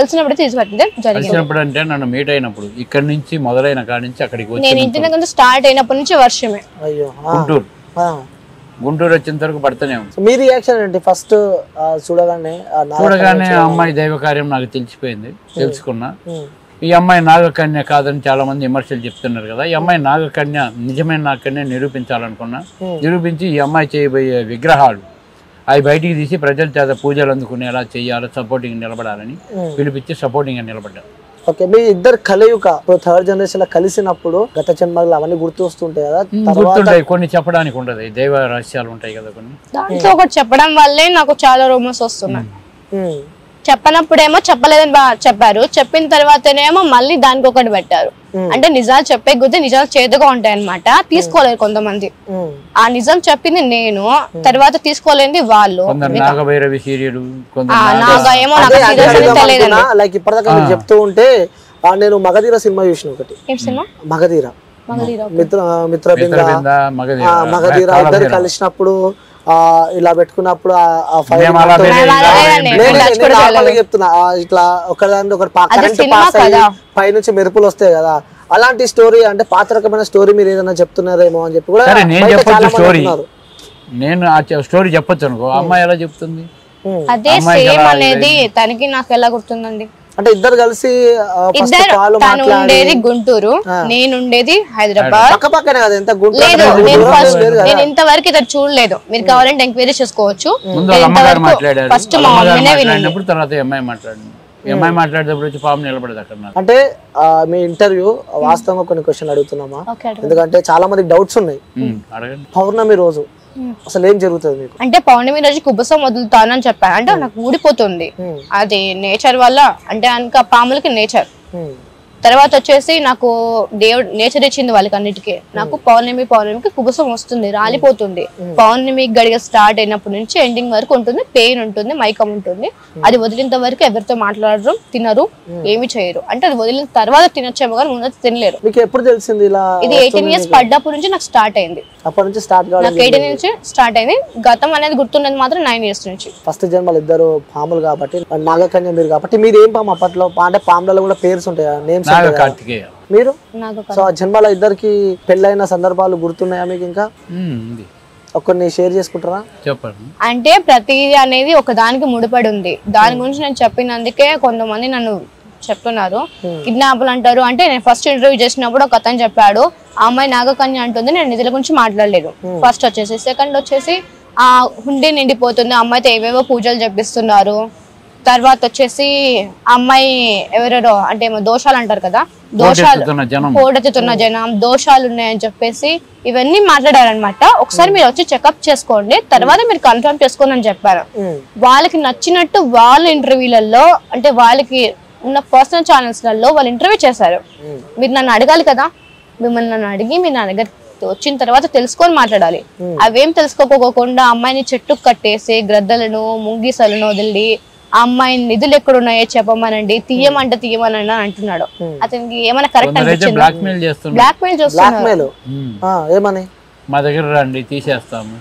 కలిసినప్పుడు తీసుకెళ్తే కలిసినప్పుడు అంటే నన్ను మీట్ అయినప్పుడు ఇక్కడ నుంచి మొదలైన కాడి నుంచి అక్కడికి వచ్చి నేను ఇంటి దగ్గర స్టార్ట్ అయినప్పటి నుంచి వర్షమే. గుంటూరు వచ్చేంత వరకు పడుతూనే ఉంది. మీ రియాక్షన్ ఏంటి ఫస్ట్ చూడగానే? అమ్మాయి దైవ కార్యం నాకు తెలిసిపోయింది, తెలుసుకున్నా. ఈ అమ్మాయి నాగకన్య కాదని చాలా మంది విమర్శలు చెప్తున్నారు కదా. ఈ అమ్మాయి నాగకన్య, నిజమైన నాగకన్య నిరూపించాలనుకున్నా. నిరూపించి ఈ అమ్మాయి చేయబోయే విగ్రహాలు అవి బయటికి తీసి ప్రజల చేత పూజలు అందుకునేలా చేయాలి, సపోర్టింగ్ నిలబడాలని పిలిపించి సపోర్టింగ్ గా నిలబడ్డారు. ఓకే, మీ ఇద్దరు కలయిక థర్డ్ జనరేషన్ లో కలిసినప్పుడు గత జన్మలు అవన్నీ గుర్తు వస్తుంటాయి కదా? గుర్తుంటాయి, కొన్ని చెప్పడానికి ఉండదు, దైవ రహస్యాలు ఉంటాయి కదా కొన్ని. దాంట్లో ఒకటి చెప్పడం వల్లే నాకు చాలా రూమర్స్ వస్తున్నాయి. చెప్పనప్పుడేమో చెప్పలేదని చెప్పారు, చెప్పిన తర్వాతనేమో మళ్ళీ దానికి ఒకటి పెట్టారు. అంటే నిజాలు చెప్పే కొద్దీ నిజాలు చేదుగా ఉంటాయి అన్నమాట, తీసుకోలేరు కొంతమంది. ఆ నిజం చెప్పింది నేను, తర్వాత తీసుకోలేంది వాళ్ళు. లైక్ ఇప్పటిదాకా మీరు చెప్తూ ఉంటే నేను మగధీర సినిమా చూసిన ఒకటి, మగధీర మిత్రబింద మగధీర ఇద్దరు కలిసినప్పుడు ఇలా పెట్టుకున్నప్పుడు చెప్తున్నా ఇట్లా ఒకదాని ఒకటి పై నుంచి మెరుపులు వస్తాయి కదా, అలాంటి స్టోరీ అంటే పాత రకమైన స్టోరీ మీరు ఏదైనా చెప్తున్నారేమో అని చెప్పి కూడా నేను స్టోరీ చెప్పొచ్చు అనుకో. అమ్మాయి ఎలా చెప్తుంది? అదే సేమ్ అనేది తనకి నాకు ఎలా గుర్తుందండి. అంటే ఇద్దరు కలిసి తను ఉండేది గుంటూరు, నేను ఉండేది హైదరాబాద్. నేను ఇంతవరకు ఇద్దరు చూడలేదు, మీరు కావాలంటే ఎంక్వైరీ చేసుకోవచ్చు. ఫస్ట్ మా మమ్మీనే వినండి. అంటే మీ ఇంటర్వ్యూ వాస్తవంగా కొన్ని క్వశ్చన్ అడుగుతున్నామా, ఎందుకంటే చాలా మంది డౌట్స్ ఉన్నాయి. పౌర్ణమి రోజు అసలు ఏం జరుగుతుంది మీకు? అంటే పౌర్ణమి రోజు కుబుసం వదులుతానని చెప్పాను. అంటే నాకు ఊడిపోతుంది, అది నేచర్ వల్ల. అంటే ఇంకా పాములకి నేచర్. తర్వాత వచ్చేసి నాకు దేవుడు నేచర్ ఇచ్చింది వాళ్ళకి అన్నిటికీ. నాకు పౌర్ణమికి కుబుసం వస్తుంది, రాలిపోతుంది. పౌర్ణమి గడిగ స్టార్ట్ అయినప్పటి నుంచి ఎండింగ్ వరకు ఉంటుంది, పెయిన్ ఉంటుంది, మైకం ఉంటుంది. అది వదిలినంత వరకు ఎవరితో మాట్లాడరు, తినరు, ఏమి చేయరు. అంటే అది వదిలిన తర్వాత తినొచ్చేమో కానీ ముందు తినలేరు. మీకు ఎప్పుడు తెలిసింది ఇలా? ఇది 18 years పడ్డప్పటి నుంచి నాకు స్టార్ట్ అయింది. అప్పటి నుంచి స్టార్ట్ కావాలి. నాకు 18 నుంచి స్టార్ట్ అయింది. గతం అనేది గుర్తున్నది మాత్రం 9 years నుంచి. ఫస్ట్ జన్మలు ఇద్దరు పాములు కాబట్టి, నాగకన్య మీరు కాబట్టి. మీరు ఏం పాము అప్పట్లో? అంటే పాములలో కూడా పేర్స్ ఉంటాయి, నేమ్స్. మీరు సో ఆ జన్మల ఇద్దరికి పెళ్ళైన సందర్భాలు గుర్తున్నాయా మీకు? ఇంకా కొన్ని షేర్ చేసుకుంటారా? చెప్పండి. అంటే ప్రతిదీ అనేది ఒక దానికి ముడిపడి ఉంది. దాని గురించి నేను చెప్పినందుకే కొంతమంది నన్ను చెప్తున్నారు, కిడ్నాపులు అంటారు. అంటే నేను ఫస్ట్ ఇంటర్వ్యూ చేసినప్పుడు ఒక అతను చెప్పాడు, ఆ అమ్మాయి నాగకన్య అంటుంది, నేను నిధుల గురించి మాట్లాడలేదు. ఫస్ట్ వచ్చేసి. సెకండ్ వచ్చేసి ఆ హుండీ నిండిపోతుంది, అమ్మాయితో ఏవేవో పూజలు చెప్పిస్తున్నారు. తర్వాత వచ్చేసి అమ్మాయి ఎవరెవరో అంటే ఏమో దోషాలు అంటారు కదా, దోషాలు పోటెత్తుతున్న జనం, దోషాలు ఉన్నాయని చెప్పేసి ఇవన్నీ మాట్లాడారనమాట. ఒకసారి మీరు వచ్చి చెకప్ చేసుకోండి, తర్వాత మీరు కన్ఫర్మ్ చేసుకోండి అని చెప్పారు. వాళ్ళకి నచ్చినట్టు వాళ్ళ ఇంటర్వ్యూలలో, అంటే వాళ్ళకి ఉన్న పర్సనల్ ఛానల్స్లలో వాళ్ళు ఇంటర్వ్యూ చేశారు. మీరు నన్ను అడగాలి కదా, మిమ్మల్ని నన్ను అడిగి మీరు నా దగ్గర వచ్చిన తర్వాత తెలుసుకొని మాట్లాడాలి. అవేం తెలుసుకోకపోకుండా అమ్మాయిని చెట్టుకు కట్టేసి గ్రద్దలను ముంగీసలను వదిలి ఆ అమ్మాయి నిధులు ఎక్కడున్నాయో చెప్పమనండి, తీయమంటే తీయమని అంటున్నాడు. అతనికి ఏమైనా కరెక్ట్ అనిపించింది? బ్లాక్మెయిల్ చేస్తున్నాడు. మా దగ్గర రండి తీసేస్తాము,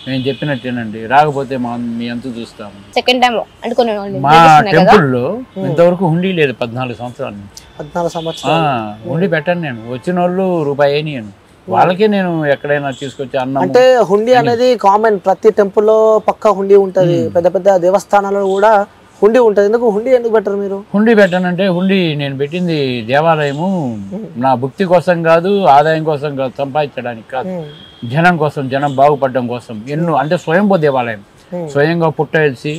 నేను చెప్పినట్టేనండి, రాకపోతే మీ అంత చూస్తాము. సెకండ్ టైం అంటే కొన్ని మా టెంపుల్లో ఇంతవరకు హుండీ లేదు 14 సంవత్సరాల నుంచి. 14 సంవత్సరాలు హుండీ పెట్టాను నేను. వచ్చిన వాళ్ళు రూపాయి నేను వాళ్ళకే నేను ఎక్కడైనా తీసుకొచ్చి అన్నం. అంటే హుండీ అనేది కామన్, ప్రతి టెంపుల్లో పక్కా హుండీ ఉంటది, పెద్ద పెద్ద దేవస్థానాల్లో కూడా హుండీ ఉంటది. ఎందుకు హుండీ ఎందుకు పెట్టరు మీరు? హుండీ పెట్టానంటే హుండీ నేను పెట్టింది దేవాలయము నా భక్తి కోసం కాదు, ఆదాయం కోసం కాదు, సంపాదించడానికి కాదు, జనం కోసం, జనం బాగుపడడం కోసం. ఎన్నో అంటే స్వయంభూ దేవాలయం, స్వయంగా పుట్టేసి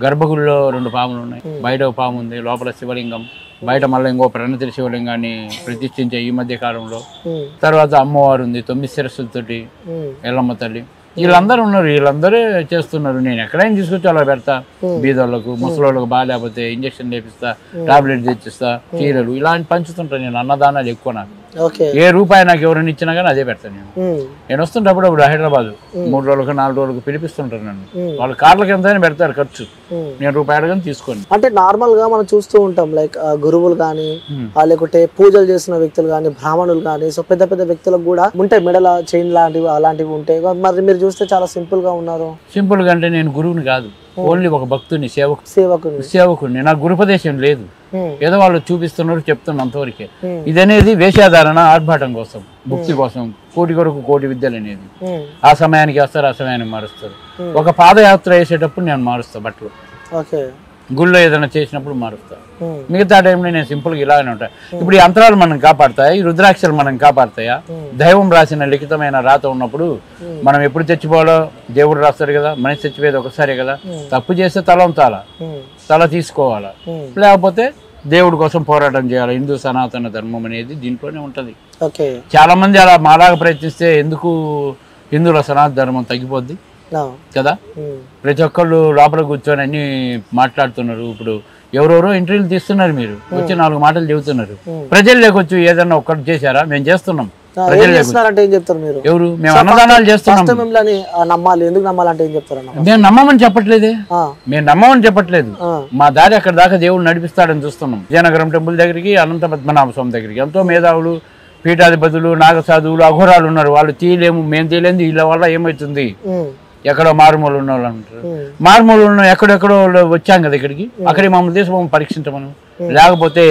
గర్భగుడిలో 2 పాములు ఉన్నాయి, బయట ఒక పాము ఉంది, లోపల శివలింగం, బయట మళ్ళీ ఇంకో ప్రణతిరి శివలింగాన్ని ప్రతిష్ఠించే ఈ మధ్య కాలంలో. తర్వాత అమ్మవారు ఉంది 9 శిరస్సులతోటి, ఎల్లమ్మ తల్లి. వీళ్ళందరూ ఉన్నారు, వీళ్ళందరే చేస్తున్నారు. నేను ఎక్కడైనా తీసుకొచ్చి అలా పెడతా. బీదోళ్ళకు, ముసలోళ్ళకు బాగాలేకపోతే ఇంజక్షన్ వేపిస్తా, టాబ్లెట్ తెచ్చిస్తా, చీరలు ఇలాంటి పంచుతుంటాను. నేను అన్నదానాలు ఎక్కువ. నాకు ఏ రూపాయి నాకు ఎవరైనా ఇచ్చినా కానీ అదే పెడతాను. నేను వస్తుంటప్పుడు హైదరాబాద్ 3 రోజులకు 4 రోజులకు పిలిపిస్తుంటాను నన్ను. వాళ్ళు కార్లకి ఎంతైనా పెడతారు ఖర్చు. నేను రూపాయి అడగని తీసుకోండి. అంటే నార్మల్ గా మనం చూస్తూ ఉంటాం లైక్ గురువులు కానీ లేకుంటే పూజలు చేసిన వ్యక్తులు కానీ బ్రాహ్మణులు కానీ సో పెద్ద పెద్ద వ్యక్తులకు కూడా ఉంటాయి మెడల చైన్ లాంటివి అలాంటివి ఉంటాయి. మరి మీరు చూస్తే చాలా సింపుల్ గా ఉన్నారు. సింపుల్ గా అంటే నేను గురువుని కాదు, ఓన్లీ ఒక భక్తుని, సేవకుని. నాకు గురుపదేశం లేదు, ఏదో వాళ్ళు చూపిస్తున్నారు చెప్తున్నా అంతవరకే. ఇది అనేది వేషాధారణ, ఆర్భాటం కోసం, భక్తి కోసం, కోటి కొరకు కోటి విద్యలు అనేది. ఆ సమయానికి వస్తారు, ఆ సమయానికి మారుస్తారు. ఒక పాదయాత్ర వేసేటప్పుడు నేను మారుస్తా బట్టలు, గుళ్ళో ఏదైనా చేసినప్పుడు మారుస్తా. మిగతా టైంలో నేను సింపుల్గా ఇలానే ఉంటాను. ఇప్పుడు ఈ యంత్రాలు మనం కాపాడతాయా, ఈ రుద్రాక్షలు మనం కాపాడతాయా? దైవం రాసిన లిఖితమైన రాత ఉన్నప్పుడు మనం ఎప్పుడు చచ్చిపోవాలో దేవుడు రాస్తాడు కదా, మనిషి చచ్చిపోయేది ఒకసారి కదా. తప్పు చేస్తే తల తీసుకోవాలా, లేకపోతే దేవుడి కోసం పోరాటం చేయాలి. హిందూ సనాతన ధర్మం అనేది దీంట్లోనే ఉంటది. చాలా మంది అలా మాలాగా ప్రయత్నిస్తే ఎందుకు హిందువుల సనాతన ధర్మం తగ్గిపోద్ది కదా. ప్రతి ఒక్కళ్ళు లోపల కూర్చొని అన్ని మాట్లాడుతున్నారు. ఇప్పుడు ఎవరెవరో ఇంటర్వ్యూలు తీస్తున్నారు, మీరు వచ్చి 4 మాటలు చెబుతున్నారు. ప్రజలు లేకొచ్చు ఏదన్నా ఒక్కటి చేశారా? మేము చేస్తున్నాం. ఎవరు? మేము అన్నదానాలు చేస్తున్నాం. మేము నమ్మమని చెప్పట్లేదే, మేము నమ్మమని చెప్పట్లేదు. మా దారి అక్కడ దాకా దేవుడు నడిపిస్తాడని చూస్తున్నాం. విజయనగరం టెంపుల్ దగ్గరికి, అనంత పద్మనాభ స్వామి దగ్గరికి ఎంతో మేధావులు, పీఠాధిపతులు, నాగసాధువులు, అఘోరాలు ఉన్నారు. వాళ్ళు తీయలేము, మేము తీయలేదు. వీళ్ళ వల్ల ఏమవుతుంది? ఎక్కడో మారుమూలు ఉన్న వాళ్ళు అంటారు. మారుమూలు ఉన్న ఎక్కడెక్కడో వచ్చాం కదా ఇక్కడికి, అక్కడికి మమ్మల్ని తీసుకు పరీక్షించమను. లేకపోతే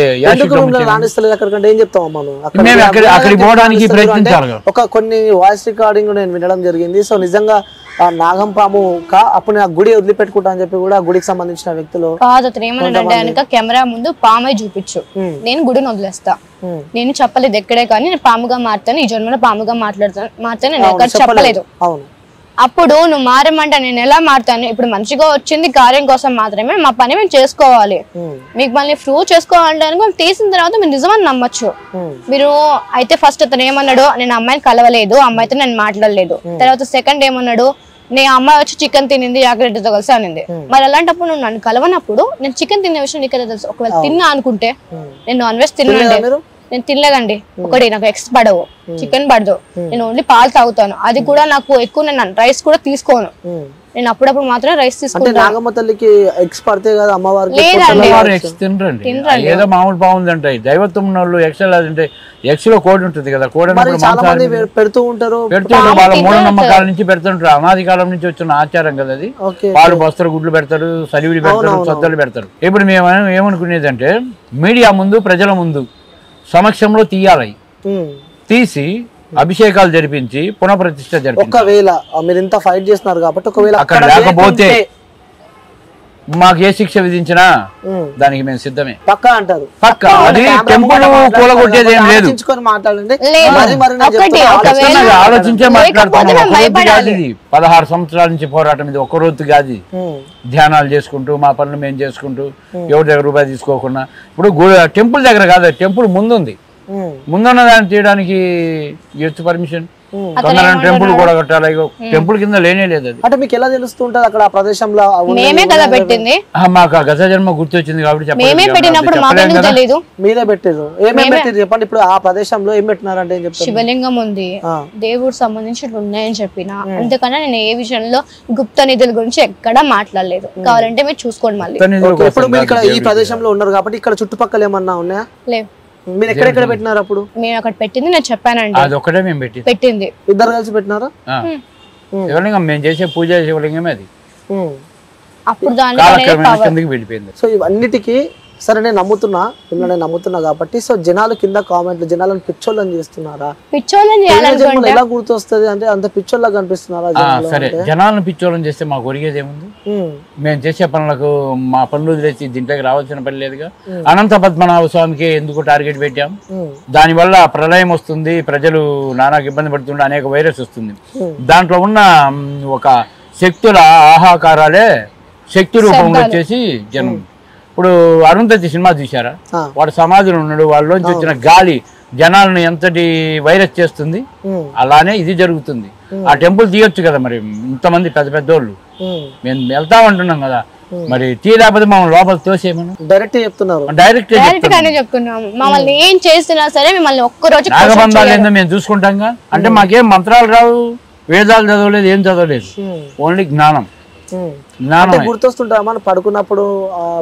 అక్కడికి పోవడానికి ప్రయత్నించాలి. ఒక కొన్ని వాయిస్ రికార్డింగ్ నేను వినడం జరిగింది. సో నిజంగా నాగం పాము అప్పుడు ఆ గుడి వదిలిపెట్టుకుంటా అని చెప్పి కూడా గుడికి సంబంధించిన వ్యక్తులు కాదు. అతను ఏమన్నాడంటే కెమెరా ముందు పామై చూపించు, నేను గుడిని వదిలేస్తా. నేను చెప్పలేదు ఎక్కడే కానీ నేను పాముగా మారుతాను, ఈ జన్మలో పాముగా మారుతాను నేను ఎక్కడ చెప్పలేదు. అవును. అప్పుడు నువ్వు మారమంటే నేను ఎలా మారుతాను? ఇప్పుడు మంచిగా వచ్చింది కార్యం కోసం మాత్రమే, మా పని మేము చేసుకోవాలి. మీకు మళ్ళీ ప్రూవ్ చేసుకోవాలంటే మేము తీసిన తర్వాత మీరు నిజమని నమ్మచ్చు. మీరు అయితే ఫస్ట్ అతను ఏమన్నాడు, నేను అమ్మాయిని కలవలేదు, అమ్మాయితో నేను మాట్లాడలేదు. తర్వాత సెకండ్ ఏమన్నాడు, నేను అమ్మాయి వచ్చి చికెన్ తినింది జాగ్రత్తతో కలిసి అనింది. మరి అలాంటప్పుడు నువ్వు నన్ను కలవనప్పుడు నేను చికెన్ తినే విషయం నీకైతే తెలుసు. ఒకవేళ తిన్నా అనుకుంటే, నేను నాన్ వెజ్ తిన్నాను, నేను తినలేదండి. ఒకటి నాకు ఎగ్స్ పడవు, చికెన్ పడదు, నేను ఓన్లీ పాలు తాగుతాను. అది కూడా నాకు ఎక్కువ, నేను రైస్ కూడా తీసుకోను. నేను అప్పుడప్పుడు మాత్రమే రైస్ తీసుకుంటాను. నాగమ్మ తల్లికి ఎగ్స్ పడితే కదా అమ్మవారికి ఏదో మామూలు బాగుందంటాయి. దైవత్వం ఉన్న వాళ్ళు ఎగ్స్ అంటే ఎగ్స్ లో కోడి ఉంటుంది కదా, కోడి పెడుతూ ఉంటారు. వాళ్ళ మూఢనమ్మకాల నుంచి పెడుతుంటారు. అనాది కాలం నుంచి వచ్చిన ఆచారం కదా అది. పాలు బస్తరు, గుడ్లు పెడతారు, సలివిడి పెడతారు, సద్దలు పెడతారు. ఇప్పుడు మేము ఏమనుకునేది అంటే మీడియా ముందు, ప్రజల ముందు సమక్షంలో తీయాలి. తీసి అభిషేకాలు జరిపించి పునఃప్రతిష్ఠ జరిపి, ఒకవేళ మీరు ఇంత ఫైట్ చేస్తున్నారు కాబట్టి ఒకవేళ అక్కడ లేకపోతే మాకు ఏ శిక్ష విధించినా దానికి మేము సిద్ధమే. పక్కా అంటారు. పక్కా. అది టెంపుల్ కూలగొట్టేది ఏం లేదు. ఆలోచించే మాట్లాడుతున్నాం. 16 సంవత్సరాల నుంచి పోరాటం ఇది. ఒక్క రోజు కాదు. ధ్యానాలు చేసుకుంటూ మా పనులు మేము చేసుకుంటూ ఎవరి దగ్గర రూపాయి తీసుకోకుండా. ఇప్పుడు టెంపుల్ దగ్గర కాదు, టెంపుల్ ముందుంది. ముందున్న దాన్ని తీయడానికి ఇవ్వచ్చు పర్మిషన్. టెంపుల్ కూడా కట్టాలి. టెంపుల్ కింద లేనే లేదు అది. అంటే మీకు ఎలా తెలుస్తుంటది అక్కడ ఆ ప్రదేశంలో? మేమే కదా పెట్టింది. మాకు గత జన్మ గుర్తొచ్చింది కాబట్టి మీరే పెట్టారు. ఏమేమి పెట్టారు చెప్పండి. ఇప్పుడు ఆ ప్రదేశంలో ఏం పెట్టినారంటే ఏం చెప్తారు? శివలింగం ఉంది, దేవుడు సంబంధించి ఉన్నాయని చెప్పిన. అందుకన్నా నేను ఏ విషయంలో గుప్త నిధుల గురించి ఎక్కడా మాట్లాడలేదు. కావాలంటే మీరు చూసుకోండి మళ్ళీ. ఇప్పుడు మీరు ఇక్కడ ఈ ప్రదేశంలో ఉన్నారు కాబట్టి ఇక్కడ చుట్టుపక్కల ఏమన్నా ఉన్నాయా? లేవు. మీరు ఎక్కడెక్కడ పెట్టినారు? అప్పుడు మేము అక్కడ పెట్టింది నేను చెప్పానండి. అది ఒకటే మేము పెట్టింది. ఇద్దరు కలిసి పెట్టినారా? శివలింగం మేము చేసే పూజ శివలింగమే అది. అప్పుడు దాని వెళ్ళిపోయింది. సో ఇవన్నిటికీ సరే నేను నమ్ముతున్నా కాబట్టి సో జనాలు కింద కామెంట్లు జనాలను పిచ్చోళ్ళని చేస్తున్నారా? ఎలా గుర్తొస్తుంది అంటే అంత పిచ్చోళ్ళ కనిపిస్తున్నారా? సరే, జనాలను పిచ్చోళ్ళని చేస్తే మాకు ఒరిగేది ఏముంది? మేము చేసే పనులకు మా పనులు వదిలేసి దీంట్లోకి రావాల్సిన పని లేదుగా. అనంత పద్మనాభ స్వామికి ఎందుకు టార్గెట్ పెట్టాం? దాని వల్ల ప్రళయం వస్తుంది, ప్రజలు నానాకు ఇబ్బంది పడుతుండే, అనేక వైరస్ వస్తుంది. దాంట్లో ఉన్న ఒక శక్తుల ఆహాకారాలే శక్తి రూపంలో వచ్చేసి జనం. ఇప్పుడు అరుంధతి సినిమా చూసారా? వాడు సమాధిలో ఉన్నాడు, వాళ్ళలోంచి వచ్చిన గాలి జనాలను ఎంతటి వైరస్ చేస్తుంది. అలానే ఇది జరుగుతుంది. ఆ టెంపుల్ తీయొచ్చు కదా, మరి ఇంతమంది పెద్ద పెద్దోళ్ళు మేము వెళ్తామంటున్నాం కదా, మరి తీయలేకపోతే మమ్మల్ని లోపల తోసేమను డైరెక్ట్ చెప్తున్నారు. డైరెక్ట్ చెప్తున్నాం. మమ్మల్ని ఏం చేసినా సరే మిమ్మల్ని ఒక్కరోజు నాగబంధాలు ఏందో మేము చూసుకుంటాంగా. అంటే మాకేం మంత్రాలు రావు, వేదాలు చదవలేదు, ఏం చదవలేదు, ఓన్లీ జ్ఞానం. జ్ఞానం గుర్తొస్తుంటా మనం పడుకున్నప్పుడు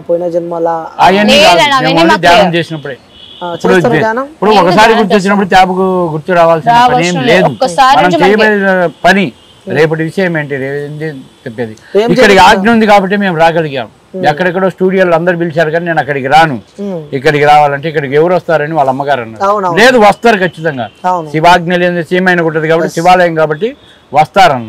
పోయిన జన్మల అవన్నీ ధ్యానం చేసినప్పుడే ఇప్పుడు ఒకసారి గుర్తొచ్చినప్పుడు త్యాపకు గుర్తు రావాల్సిన పని ఏం లేదు. మనం చేయబడిన పని రేపటి విషయం ఏంటి చెప్పేది. ఇక్కడికి ఆజ్ఞ ఉంది కాబట్టి మేము రాగలిగాం. ఎక్కడెక్కడో స్టూడియోలు అందరు పిలిచారు కానీ నేను అక్కడికి రాను. ఇక్కడికి రావాలంటే ఇక్కడికి ఎవరు వస్తారని వాళ్ళ అమ్మగారు అన్నారు. లేదు వస్తారు ఖచ్చితంగా, శివాజ్ఞ లేదు సీమైన ఉంటుంది కాబట్టి శివాలయం కాబట్టి వస్తారన్న.